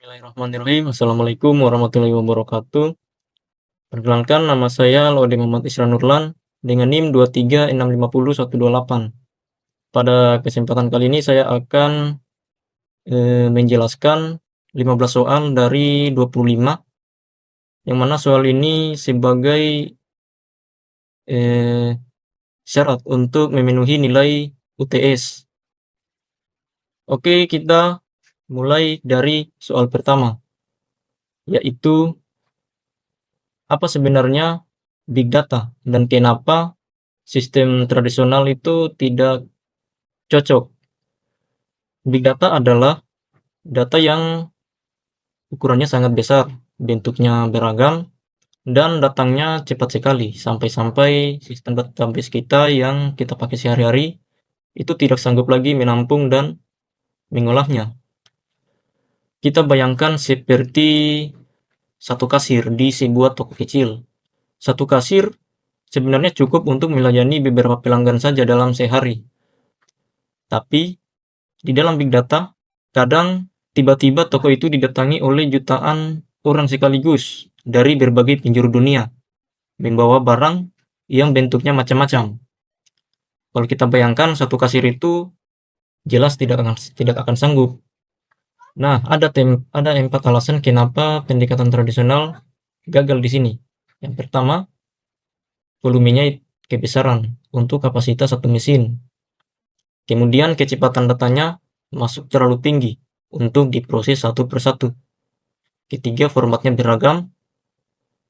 Bismillahirrahmanirrahim. Assalamualaikum warahmatullahi wabarakatuh. Perkenalkan, nama saya Laude Muhammad Isra Nurlan dengan NIM 23650 128. Pada kesempatan kali ini saya akan menjelaskan 15 soal dari 25, yang mana soal ini sebagai syarat untuk memenuhi nilai UTS. Oke, kita mulai dari soal pertama, yaitu apa sebenarnya Big Data dan kenapa sistem tradisional itu tidak cocok. Big Data adalah data yang ukurannya sangat besar, bentuknya beragam, dan datangnya cepat sekali, sampai-sampai sistem database kita yang kita pakai sehari-hari itu tidak sanggup lagi menampung dan mengolahnya. Kita bayangkan seperti satu kasir di sebuah toko kecil. Satu kasir sebenarnya cukup untuk melayani beberapa pelanggan saja dalam sehari. Tapi di dalam Big Data, kadang tiba-tiba toko itu didatangi oleh jutaan orang sekaligus dari berbagai penjuru dunia, membawa barang yang bentuknya macam-macam. Kalau kita bayangkan satu kasir itu jelas tidak akan sanggup. Nah, ada 4 alasan kenapa pendekatan tradisional gagal di sini. Yang pertama, volumenya kebesaran untuk kapasitas satu mesin. Kemudian kecepatan datanya masuk terlalu tinggi untuk diproses satu persatu. Ketiga, formatnya beragam.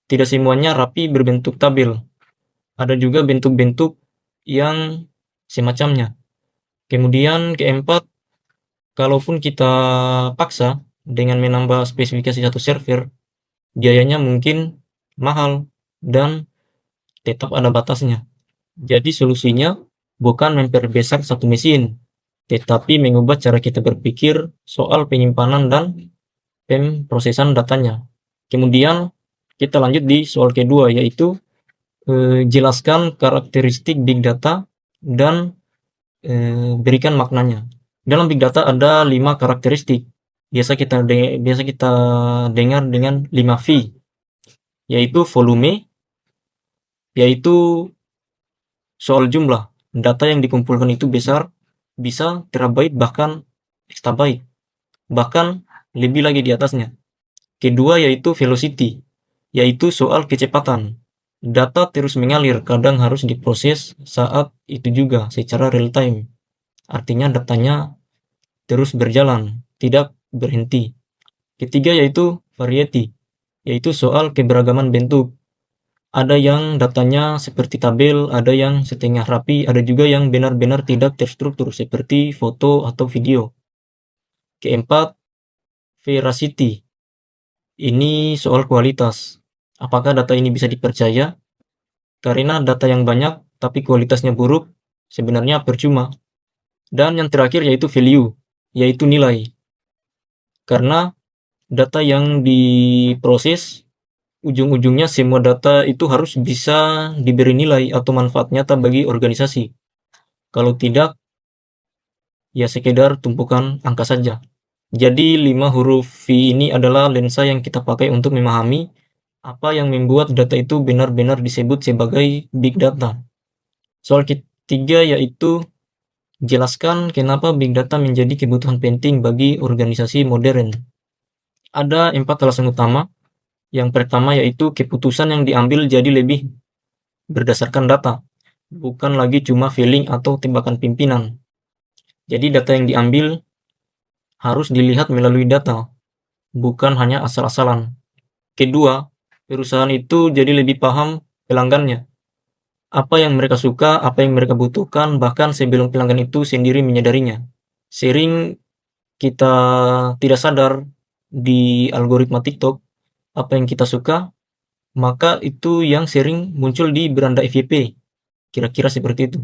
Tidak semuanya rapi berbentuk tabel. Ada juga bentuk-bentuk yang semacamnya. Kemudian keempat, kalaupun kita paksa dengan menambah spesifikasi satu server, biayanya mungkin mahal dan tetap ada batasnya. Jadi solusinya bukan memperbesar satu mesin, tetapi mengubah cara kita berpikir soal penyimpanan dan pemrosesan datanya. Kemudian kita lanjut di soal kedua, yaitu jelaskan karakteristik Big Data dan berikan maknanya. Dalam Big Data ada 5 karakteristik. Biasa kita dengar dengan 5V, yaitu volume, yaitu soal jumlah. Data yang dikumpulkan itu besar, bisa terabyte bahkan exabyte, bahkan lebih lagi di atasnya. Kedua yaitu velocity, yaitu soal kecepatan. Data terus mengalir, kadang harus diproses saat itu juga secara real time. Artinya datanya terus berjalan, tidak berhenti. Ketiga yaitu variety, yaitu soal keberagaman bentuk. Ada yang datanya seperti tabel, ada yang setengah rapi, ada juga yang benar-benar tidak terstruktur seperti foto atau video. Keempat, veracity. Ini soal kualitas. Apakah data ini bisa dipercaya? Karena data yang banyak tapi kualitasnya buruk, sebenarnya percuma. Dan yang terakhir yaitu value, yaitu nilai. Karena data yang diproses, ujung-ujungnya semua data itu harus bisa diberi nilai atau manfaat nyata bagi organisasi. Kalau tidak, ya sekedar tumpukan angka saja. Jadi 5 huruf V ini adalah lensa yang kita pakai untuk memahami apa yang membuat data itu benar-benar disebut sebagai Big Data. Soal ketiga yaitu jelaskan kenapa Big Data menjadi kebutuhan penting bagi organisasi modern. Ada 4 alasan utama. Yang pertama yaitu keputusan yang diambil jadi lebih berdasarkan data, bukan lagi cuma feeling atau tembakan pimpinan. Jadi data yang diambil harus dilihat melalui data, bukan hanya asal-asalan. Kedua, perusahaan itu jadi lebih paham pelanggannya. Apa yang mereka suka, apa yang mereka butuhkan, bahkan sebelum pelanggan itu sendiri menyadarinya. Sering kita tidak sadar di algoritma TikTok, apa yang kita suka, maka itu yang sering muncul di beranda FYP. Kira-kira seperti itu.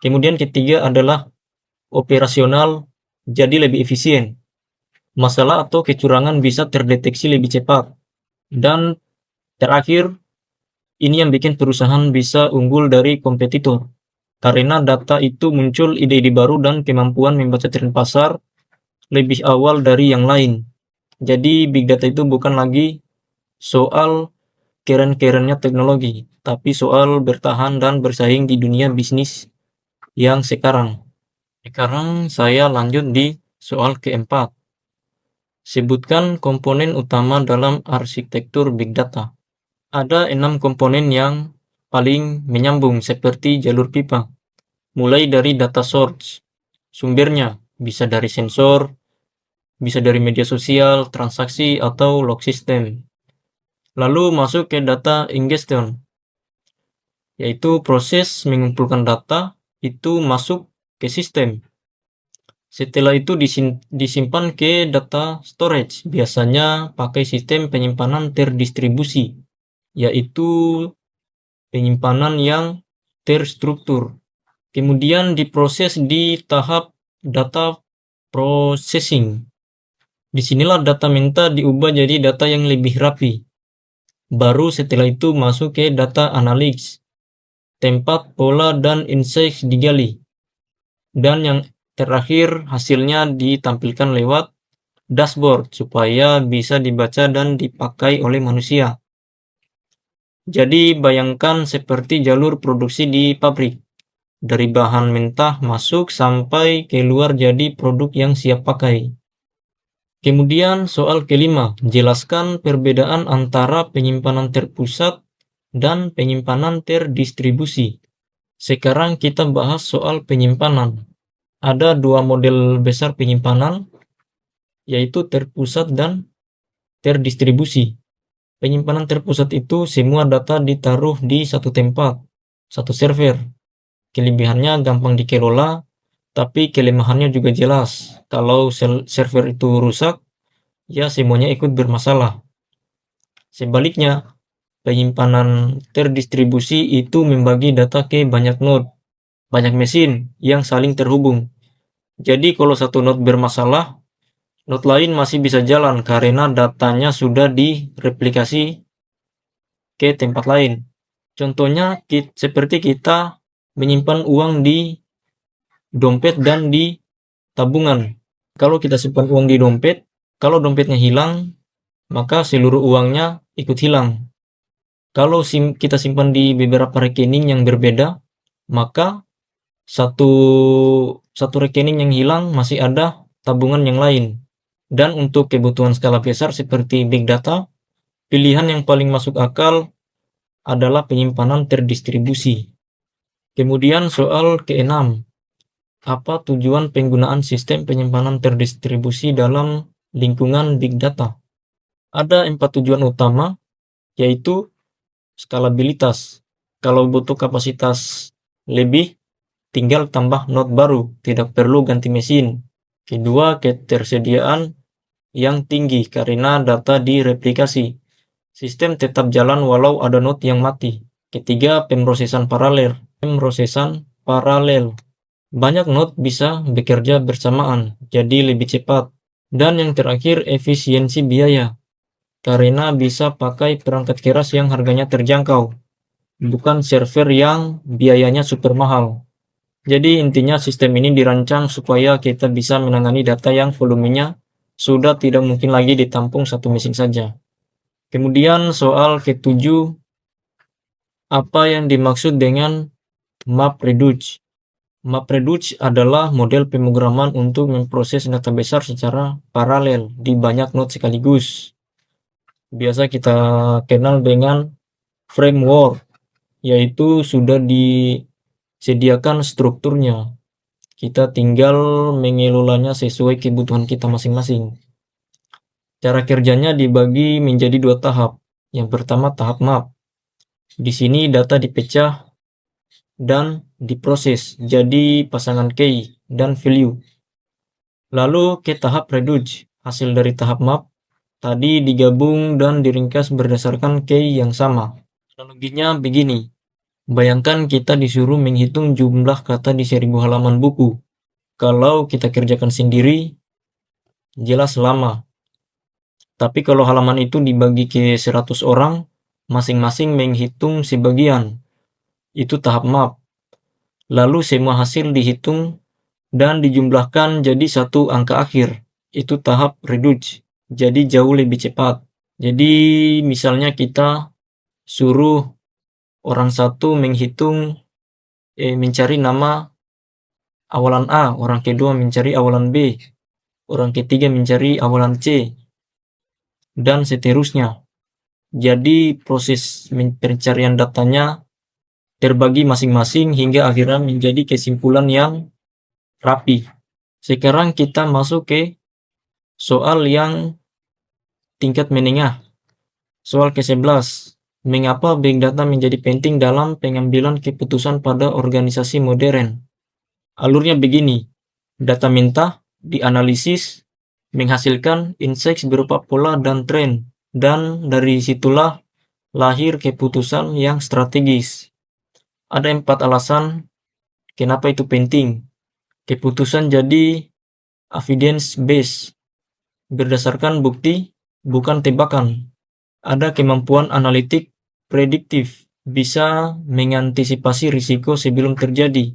Kemudian ketiga adalah operasional jadi lebih efisien. Masalah atau kecurangan bisa terdeteksi lebih cepat. Dan terakhir, ini yang bikin perusahaan bisa unggul dari kompetitor. Karena data itu muncul ide-ide baru dan kemampuan membaca tren pasar lebih awal dari yang lain. Jadi big data itu bukan lagi soal keren-kerennya teknologi, tapi soal bertahan dan bersaing di dunia bisnis yang sekarang. Sekarang saya lanjut di soal keempat. Sebutkan komponen utama dalam arsitektur big data. Ada 6 komponen yang paling menyambung seperti jalur pipa. Mulai dari data source, sumbernya bisa dari sensor, bisa dari media sosial, transaksi, atau log system. Lalu masuk ke data ingestion, yaitu proses mengumpulkan data itu masuk ke sistem. Setelah itu disimpan ke data storage, biasanya pakai sistem penyimpanan terdistribusi, yaitu penyimpanan yang terstruktur. Kemudian diproses di tahap data processing. Disinilah data minta diubah jadi data yang lebih rapi. Baru setelah itu masuk ke data analytics, tempat pola dan insights digali. Dan yang terakhir hasilnya ditampilkan lewat dashboard supaya bisa dibaca dan dipakai oleh manusia. Jadi bayangkan seperti jalur produksi di pabrik. Dari bahan mentah masuk sampai keluar jadi produk yang siap pakai. Kemudian soal kelima, jelaskan perbedaan antara penyimpanan terpusat dan penyimpanan terdistribusi. Sekarang kita bahas soal penyimpanan. Ada 2 model besar penyimpanan, yaitu terpusat dan terdistribusi. Penyimpanan terpusat itu semua data ditaruh di satu tempat, satu server. Kelebihannya gampang dikelola, tapi kelemahannya juga jelas. Kalau server itu rusak, ya semuanya ikut bermasalah. Sebaliknya, penyimpanan terdistribusi itu membagi data ke banyak node, banyak mesin yang saling terhubung. Jadi kalau satu node bermasalah, node lain masih bisa jalan karena datanya sudah direplikasi ke tempat lain. Contohnya seperti kita menyimpan uang di dompet dan di tabungan. Kalau kita simpan uang di dompet, kalau dompetnya hilang, maka seluruh uangnya ikut hilang. Kalau kita simpan di beberapa rekening yang berbeda, maka satu rekening yang hilang masih ada tabungan yang lain. Dan untuk kebutuhan skala besar seperti big data, pilihan yang paling masuk akal adalah penyimpanan terdistribusi. Kemudian soal keenam, apa tujuan penggunaan sistem penyimpanan terdistribusi dalam lingkungan big data? Ada 4 tujuan utama, yaitu skalabilitas. Kalau butuh kapasitas lebih, tinggal tambah node baru, tidak perlu ganti mesin. Kedua, ketersediaan yang tinggi karena data direplikasi. Sistem tetap jalan walau ada node yang mati. Ketiga, pemrosesan paralel. Banyak node bisa bekerja bersamaan, jadi lebih cepat. Dan yang terakhir, efisiensi biaya. Karena bisa pakai perangkat keras yang harganya terjangkau, bukan server yang biayanya super mahal. Jadi intinya sistem ini dirancang supaya kita bisa menangani data yang volumenya sudah tidak mungkin lagi ditampung satu mesin saja. Kemudian soal ketujuh, apa yang dimaksud dengan MapReduce? MapReduce adalah model pemrograman untuk memproses data besar secara paralel di banyak node sekaligus. Biasa kita kenal dengan framework, yaitu sudah disediakan strukturnya. Kita tinggal mengelolanya sesuai kebutuhan kita masing-masing. Cara kerjanya dibagi menjadi 2 tahap. Yang pertama tahap map. Di sini data dipecah dan diproses jadi pasangan key dan value. Lalu ke tahap reduce. Hasil dari tahap map tadi digabung dan diringkas berdasarkan key yang sama. Analoginya begini. Bayangkan kita disuruh menghitung jumlah kata di 1000 halaman buku. Kalau kita kerjakan sendiri, jelas lama. Tapi kalau halaman itu dibagi ke 100 orang, masing-masing menghitung sebagian. Itu tahap map. Lalu semua hasil dihitung dan dijumlahkan jadi satu angka akhir. Itu tahap reduce. jadi jauh lebih cepat. Jadi misalnya kita suruh orang satu mencari nama awalan A, orang kedua mencari awalan B, orang ketiga mencari awalan C, dan seterusnya. Jadi proses pencarian datanya terbagi masing-masing hingga akhirnya menjadi kesimpulan yang rapi. Sekarang kita masuk ke soal yang tingkat menengah. Soal ke-11. Mengapa big data menjadi penting dalam pengambilan keputusan pada organisasi modern? Alurnya begini. Data mentah dianalisis menghasilkan insights berupa pola dan tren, dan dari situlah lahir keputusan yang strategis. Ada 4 alasan kenapa itu penting. Keputusan jadi evidence based, berdasarkan bukti, bukan tebakan. Ada kemampuan analitik prediktif, bisa mengantisipasi risiko sebelum terjadi.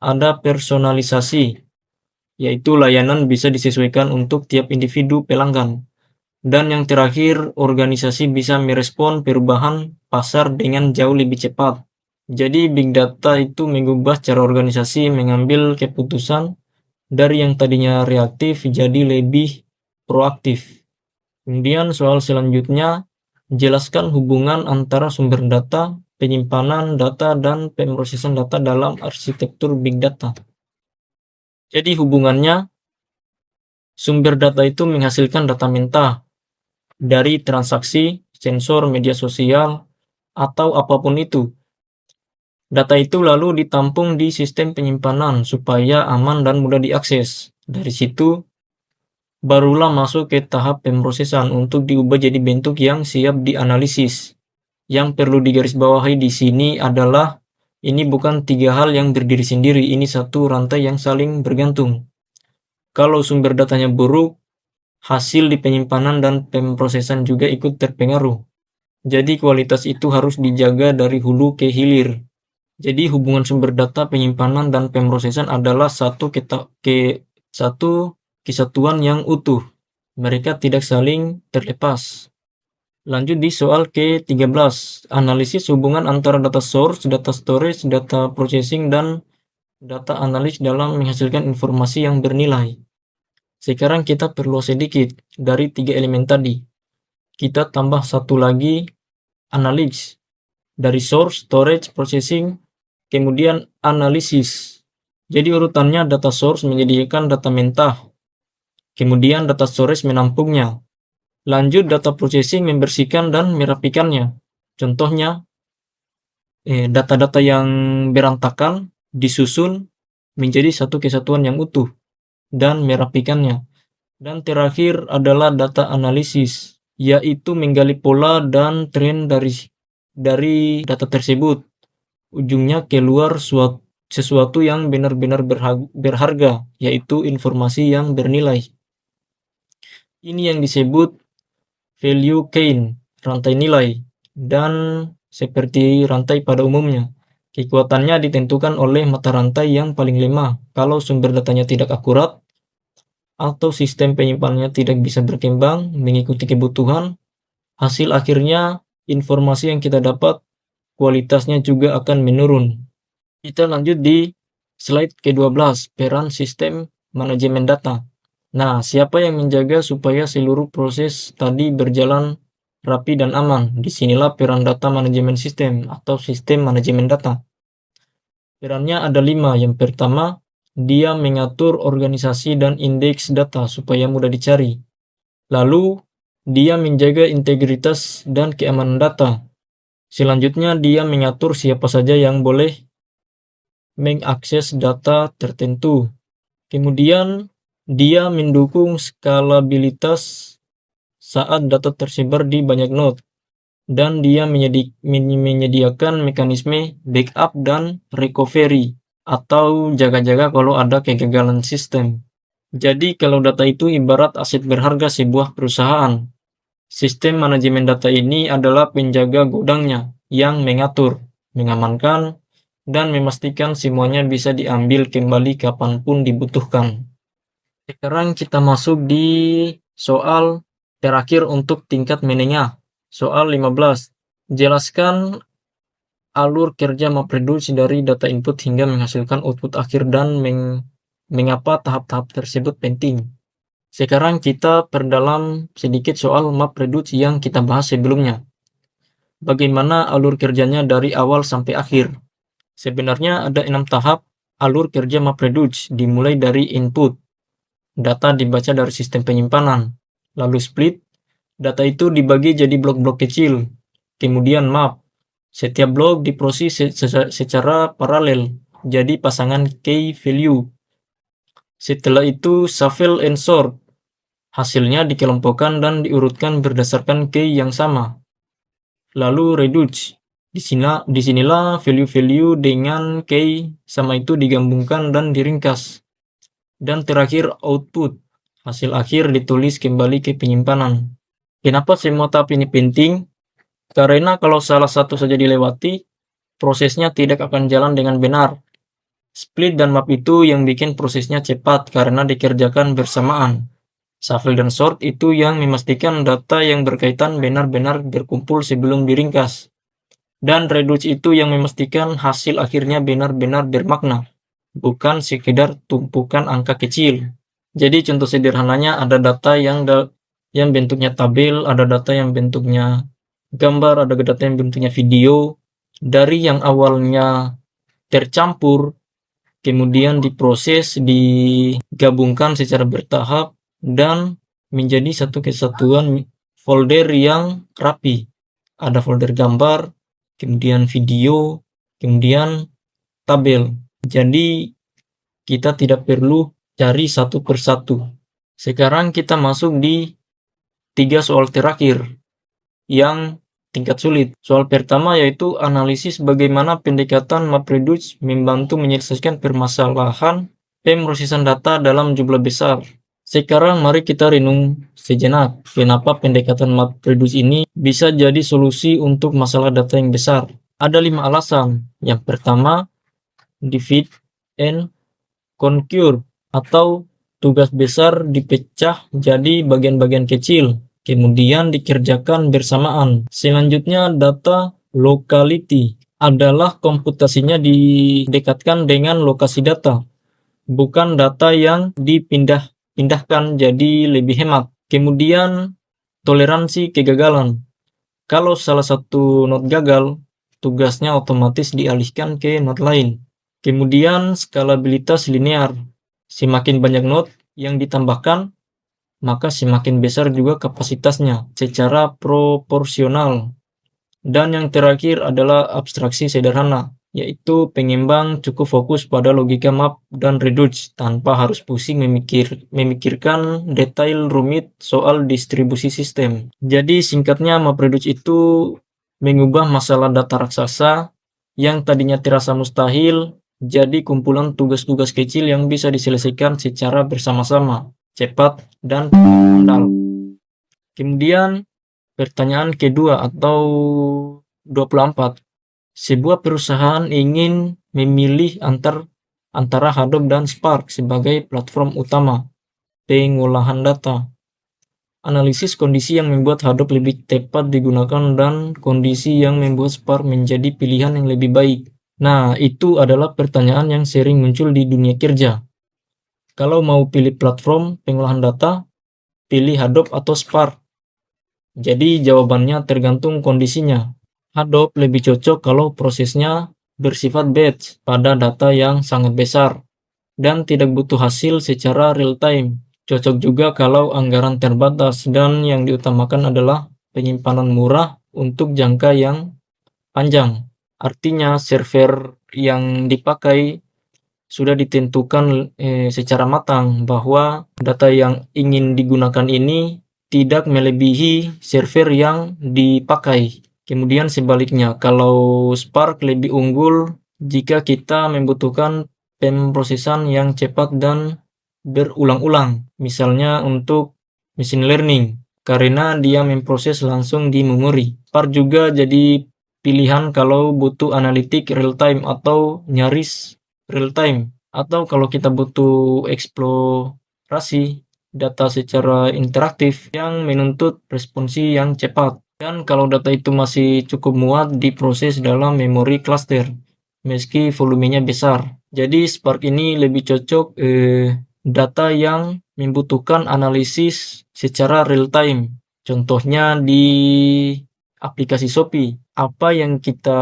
Ada personalisasi, yaitu layanan bisa disesuaikan untuk tiap individu pelanggan. Dan yang terakhir, organisasi bisa merespon perubahan pasar dengan jauh lebih cepat. Jadi big data itu mengubah cara organisasi mengambil keputusan dari yang tadinya reaktif jadi lebih proaktif. Kemudian soal selanjutnya, jelaskan hubungan antara sumber data, penyimpanan data, dan pemrosesan data dalam arsitektur big data. Jadi hubungannya, sumber data itu menghasilkan data mentah dari transaksi, sensor, media sosial, atau apapun itu. Data itu lalu ditampung di sistem penyimpanan supaya aman dan mudah diakses. Dari situ, barulah masuk ke tahap pemrosesan untuk diubah jadi bentuk yang siap dianalisis. Yang perlu digarisbawahi di sini adalah ini bukan 3 hal yang berdiri sendiri, ini satu rantai yang saling bergantung. Kalau sumber datanya buruk, hasil di penyimpanan dan pemrosesan juga ikut terpengaruh. Jadi kualitas itu harus dijaga dari hulu ke hilir. Jadi hubungan sumber data, penyimpanan, dan pemrosesan adalah satu kesatuan yang utuh. Mereka tidak saling terlepas. Lanjut di soal ke-13. Analisis hubungan antara data source, data storage, data processing, dan data analis dalam menghasilkan informasi yang bernilai. Sekarang kita perlu sedikit dari 3 elemen tadi. Kita tambah satu lagi, analis. Dari source, storage, processing, kemudian analisis. Jadi urutannya data source menyediakan data mentah. Kemudian data storage menampungnya. Lanjut data processing membersihkan dan merapikannya. Contohnya, data-data yang berantakan disusun menjadi satu kesatuan yang utuh dan merapikannya. Dan terakhir adalah data analisis, yaitu menggali pola dan tren dari data tersebut. Ujungnya keluar sesuatu yang benar-benar berharga, yaitu informasi yang bernilai. Ini yang disebut value chain, rantai nilai, dan seperti rantai pada umumnya. Kekuatannya ditentukan oleh mata rantai yang paling lemah. Kalau sumber datanya tidak akurat, atau sistem penyimpanannya tidak bisa berkembang mengikuti kebutuhan, hasil akhirnya informasi yang kita dapat kualitasnya juga akan menurun. Kita lanjut di slide ke-12, peran sistem manajemen data. Nah, siapa yang menjaga supaya seluruh proses tadi berjalan rapi dan aman? Disinilah peran data manajemen sistem atau sistem manajemen data. Perannya ada 5. Yang pertama, dia mengatur organisasi dan indeks data supaya mudah dicari. Lalu, dia menjaga integritas dan keamanan data. Selanjutnya, dia mengatur siapa saja yang boleh mengakses data tertentu. Kemudian, dia mendukung skalabilitas saat data tersebar di banyak node. Dan dia menyediakan mekanisme backup dan recovery atau jaga-jaga kalau ada kegagalan sistem. Jadi kalau data itu ibarat aset berharga sebuah perusahaan, sistem manajemen data ini adalah penjaga gudangnya yang mengatur, mengamankan, dan memastikan semuanya bisa diambil kembali kapanpun dibutuhkan. Sekarang kita masuk di Soal terakhir untuk tingkat menengah. Soal 15. Jelaskan alur kerja MapReduce dari data input hingga menghasilkan output akhir dan mengapa tahap-tahap tersebut penting. Sekarang kita perdalam sedikit soal MapReduce yang kita bahas sebelumnya. Bagaimana alur kerjanya dari awal sampai akhir? Sebenarnya ada 6 tahap alur kerja MapReduce, dimulai dari input. Data dibaca dari sistem penyimpanan. Lalu split, data itu dibagi jadi blok-blok kecil. Kemudian map. Setiap blok diproses secara paralel, jadi pasangan key value. Setelah itu shuffle and sort. Hasilnya dikelompokkan dan diurutkan berdasarkan key yang sama. Lalu reduce. Disinilah value-value dengan key sama itu digabungkan dan diringkas. Dan terakhir output. Hasil akhir ditulis kembali ke penyimpanan. Kenapa semua tahap ini penting? Karena kalau salah satu saja dilewati, prosesnya tidak akan jalan dengan benar. Split dan map itu yang bikin prosesnya cepat karena dikerjakan bersamaan. Shuffle dan sort itu yang memastikan data yang berkaitan benar-benar berkumpul sebelum diringkas. Dan reduce itu yang memastikan hasil akhirnya benar-benar bermakna, bukan sekedar tumpukan angka kecil. Jadi contoh sederhananya ada data yang bentuknya tabel, ada data yang bentuknya gambar, ada data yang bentuknya video. Dari yang awalnya tercampur, kemudian diproses, digabungkan secara bertahap, dan menjadi satu kesatuan folder yang rapi. Ada folder gambar, kemudian video, kemudian tabel. Jadi kita tidak perlu cari satu persatu. Sekarang kita masuk di 3 soal terakhir yang tingkat sulit. Soal pertama yaitu analisis bagaimana pendekatan MapReduce membantu menyelesaikan permasalahan pemrosesan data dalam jumlah besar. Sekarang mari kita renung sejenak, kenapa pendekatan MapReduce ini bisa jadi solusi untuk masalah data yang besar. Ada 5 alasan. Yang pertama, divide and conquer, atau tugas besar dipecah jadi bagian-bagian kecil, kemudian dikerjakan bersamaan. Selanjutnya, data locality adalah komputasinya didekatkan dengan lokasi data, bukan data yang dipindahkan, jadi lebih hemat. Kemudian toleransi kegagalan. Kalau salah satu node gagal, tugasnya otomatis dialihkan ke node lain. Kemudian skalabilitas linear. Semakin banyak node yang ditambahkan, maka semakin besar juga kapasitasnya secara proporsional. Dan yang terakhir adalah abstraksi sederhana, yaitu pengembang cukup fokus pada logika map dan reduce tanpa harus pusing memikirkan detail rumit soal distribusi sistem. Jadi singkatnya, MapReduce itu mengubah masalah data raksasa yang tadinya terasa mustahil jadi kumpulan tugas-tugas kecil yang bisa diselesaikan secara bersama-sama, cepat dan handal. Kemudian pertanyaan kedua atau 24. Sebuah perusahaan ingin memilih antara Hadoop dan Spark sebagai platform utama pengolahan data. Analisis kondisi yang membuat Hadoop lebih tepat digunakan dan kondisi yang membuat Spark menjadi pilihan yang lebih baik. Nah, itu adalah pertanyaan yang sering muncul di dunia kerja. Kalau mau pilih platform pengolahan data, pilih Hadoop atau Spark. Jadi jawabannya tergantung kondisinya. Hadoop lebih cocok kalau prosesnya bersifat batch pada data yang sangat besar dan tidak butuh hasil secara real time. Cocok juga kalau anggaran terbatas dan yang diutamakan adalah penyimpanan murah untuk jangka yang panjang. Artinya server yang dipakai sudah ditentukan secara matang bahwa data yang ingin digunakan ini tidak melebihi server yang dipakai. Kemudian sebaliknya, kalau Spark lebih unggul jika kita membutuhkan pemrosesan yang cepat dan berulang-ulang, misalnya untuk machine learning, karena dia memproses langsung di memori. Spark juga jadi pilihan kalau butuh analitik real time atau nyaris real time, atau kalau kita butuh eksplorasi data secara interaktif yang menuntut responsi yang cepat. Dan kalau data itu masih cukup muat diproses dalam memori cluster, meski volumenya besar. Jadi Spark ini lebih cocok data yang membutuhkan analisis secara real time. Contohnya di aplikasi Shopee, apa yang kita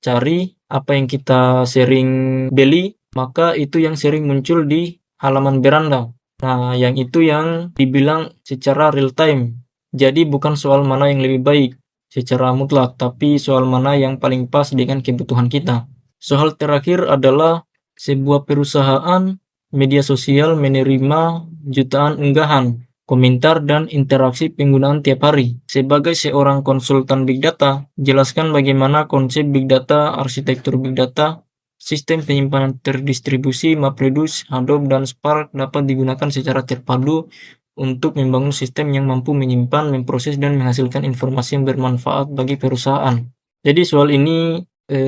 cari, apa yang kita sering beli, maka itu yang sering muncul di halaman beranda. Nah, yang itu yang dibilang secara real time. Jadi bukan soal mana yang lebih baik secara mutlak, tapi soal mana yang paling pas dengan kebutuhan kita. Soal terakhir adalah sebuah perusahaan media sosial menerima jutaan unggahan, komentar, dan interaksi penggunaan tiap hari. Sebagai seorang konsultan Big Data, jelaskan bagaimana konsep Big Data, arsitektur Big Data, sistem penyimpanan terdistribusi, MapReduce, Hadoop, dan Spark dapat digunakan secara terpadu untuk membangun sistem yang mampu menyimpan, memproses, dan menghasilkan informasi yang bermanfaat bagi perusahaan. Jadi soal ini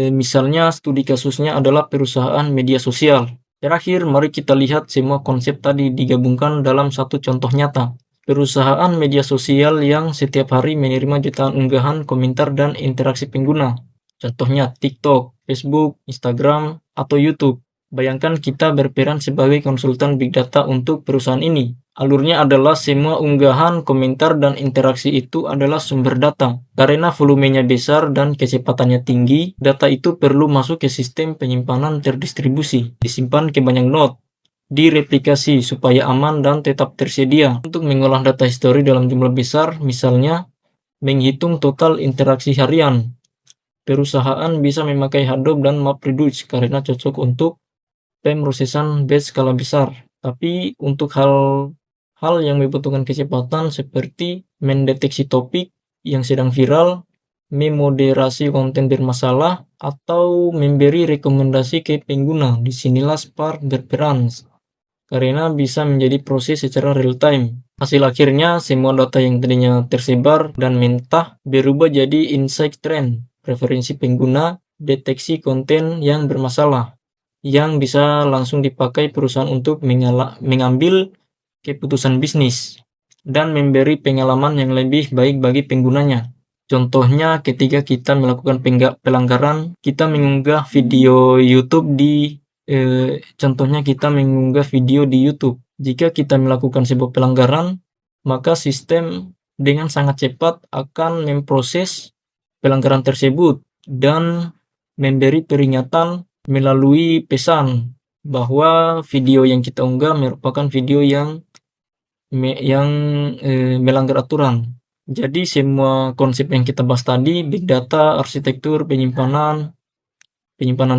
misalnya studi kasusnya adalah perusahaan media sosial. Terakhir, mari kita lihat semua konsep tadi digabungkan dalam satu contoh nyata. Perusahaan media sosial yang setiap hari menerima jutaan unggahan, komentar, dan interaksi pengguna. Contohnya TikTok, Facebook, Instagram, atau YouTube. Bayangkan kita berperan sebagai konsultan Big Data untuk perusahaan ini. Alurnya adalah semua unggahan, komentar, dan interaksi itu adalah sumber data. Karena volumenya besar dan kecepatannya tinggi, data itu perlu masuk ke sistem penyimpanan terdistribusi, disimpan ke banyak node, direplikasi supaya aman dan tetap tersedia. Untuk mengolah data histori dalam jumlah besar, misalnya menghitung total interaksi harian, perusahaan bisa memakai Hadoop dan MapReduce karena cocok untuk pemrosesan batch skala besar. Tapi untuk hal yang membutuhkan kecepatan seperti mendeteksi topik yang sedang viral, memoderasi konten bermasalah, atau memberi rekomendasi ke pengguna, disinilah Spark berperan karena bisa menjadi proses secara real time. Hasil akhirnya, semua data yang tadinya tersebar dan mentah berubah jadi insight trend, preferensi pengguna, deteksi konten yang bermasalah, yang bisa langsung dipakai perusahaan untuk mengambil keputusan bisnis dan memberi pengalaman yang lebih baik bagi penggunanya. Contohnya ketika kita melakukan pelanggaran, kita mengunggah video YouTube contohnya kita mengunggah video di YouTube. Jika kita melakukan sebuah pelanggaran, maka sistem dengan sangat cepat akan memproses pelanggaran tersebut dan memberi peringatan melalui pesan bahwa video yang kita unggah merupakan video yang melanggar aturan. Jadi semua konsep yang kita bahas tadi, Big Data, arsitektur, penyimpanan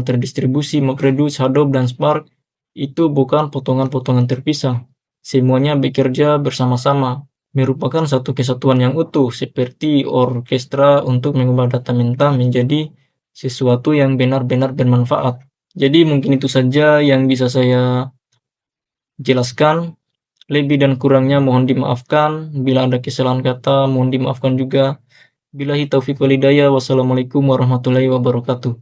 terdistribusi, MapReduce, Hadoop, dan Spark, itu bukan potongan-potongan terpisah. Semuanya bekerja bersama-sama, merupakan satu kesatuan yang utuh, seperti orkestra untuk mengubah data mentah menjadi sesuatu yang benar-benar bermanfaat. Jadi mungkin itu saja yang bisa saya jelaskan. Lebih dan kurangnya mohon dimaafkan. Bila ada kesalahan kata mohon dimaafkan juga. Billahi taufiq wal hidayah. Wassalamualaikum warahmatullahi wabarakatuh.